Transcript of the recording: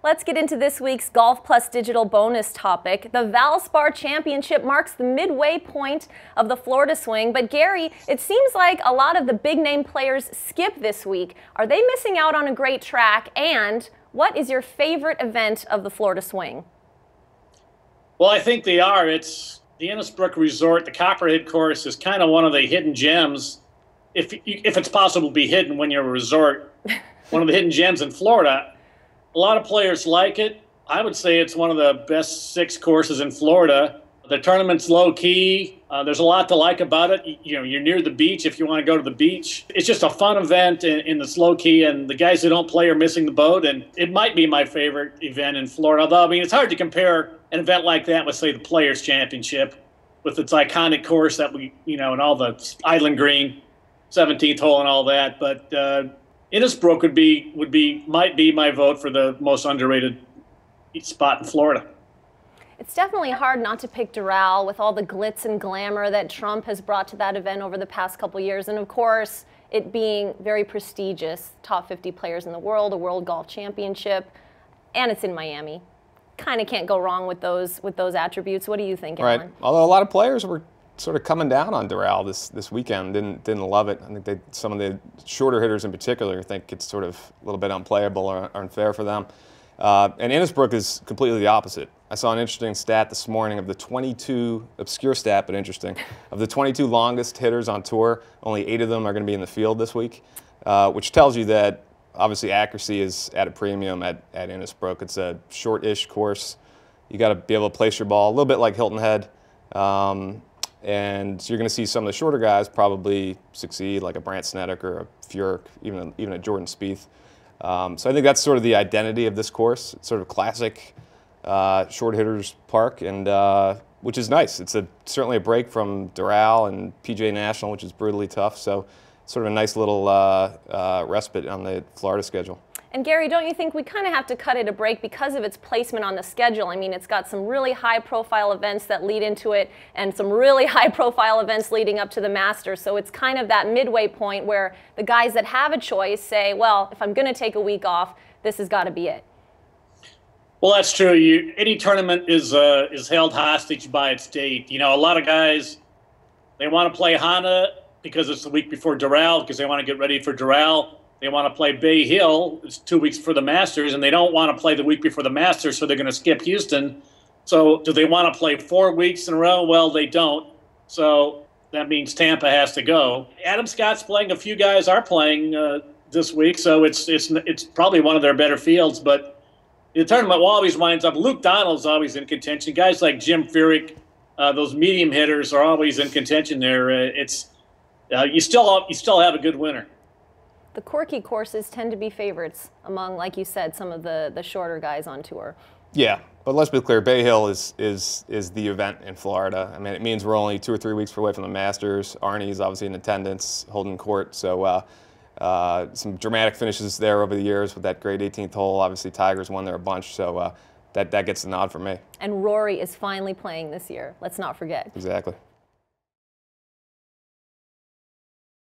Let's get into this week's Golf Plus Digital bonus topic. The Valspar Championship marks the midway point of the Florida swing. But Gary, it seems like a lot of the big name players skip this week. Are they missing out on a great track? And what is your favorite event of the Florida swing? Well, I think they are. It's the Innisbrook Resort. The Copperhead course is kind of one of the hidden gems, if it's possible to be hidden when you're a resort. One of the hidden gems in Florida. A lot of players like it. I would say it's one of the best 6 courses in Florida. The tournament's low key. There's a lot to like about it. You're near the beach if you want to go to the beach. It's just a fun event in the low key, and the guys who don't play are missing the boat. And it might be my favorite event in Florida. Although, I mean, it's hard to compare an event like that with, say, the Players Championship, with its iconic course that and all the Island Green, 17th hole and all that. But Innisbrook might be my vote for the most underrated spot in Florida. It's definitely hard not to pick Doral with all the glitz and glamour that Trump has brought to that event over the past couple years. And of course, it being very prestigious, top 50 players in the world, a World Golf Championship, and it's in Miami. Kind of can't go wrong with those attributes. What do you think, Alan? Right. Although a lot of players were sort of coming down on Doral this weekend, didn't love it. I think some of the shorter hitters in particular think it's sort of a little bit unplayable or unfair for them. And Innisbrook is completely the opposite. I saw an interesting stat this morning of the 22, obscure stat but interesting, of the 22 longest hitters on tour, only 8 of them are going to be in the field this week, which tells you that obviously accuracy is at a premium at Innisbrook. It's a short-ish course. You got to be able to place your ball a little bit like Hilton Head. And so you're going to see some of the shorter guys probably succeed, like a Brandt Snedeker or a Furyk, even a Jordan Spieth. So I think that's sort of the identity of this course. It's sort of a classic short hitters park, and which is nice. It's certainly a break from Doral and PGA National, which is brutally tough. So sort of a nice little respite on the Florida schedule. And Gary, don't you think we kind of have to cut it a break because of its placement on the schedule? I mean, it's got some really high-profile events that lead into it and some really high-profile events leading up to the Masters. So it's kind of that midway point where the guys that have a choice say, well, if I'm going to take a week off, this has got to be it. Well, that's true. Any tournament is held hostage by its date. A lot of guys, they want to play Hana because it's the week before Doral, because they want to get ready for Doral. They want to play Bay Hill. It's 2 weeks for the Masters, and they don't want to play the week before the Masters, so they're going to skip Houston. So do they want to play 4 weeks in a row? Well, they don't. So that means Tampa has to go. Adam Scott's playing. A few guys are playing this week, so it's probably one of their better fields. But the tournament always winds up. Luke Donald's always in contention. Guys like Jim Furyk, those medium hitters are always in contention there. You still have a good winner. The quirky courses tend to be favorites among, like you said, some of the shorter guys on tour. Yeah, but let's be clear, Bay Hill is the event in Florida. I mean, it means we're only 2 or 3 weeks away from the Masters. Arnie's obviously in attendance, holding court, so some dramatic finishes there over the years with that great 18th hole. Obviously, Tiger's won there a bunch, so that gets the nod from me. And Rory is finally playing this year. Let's not forget. Exactly.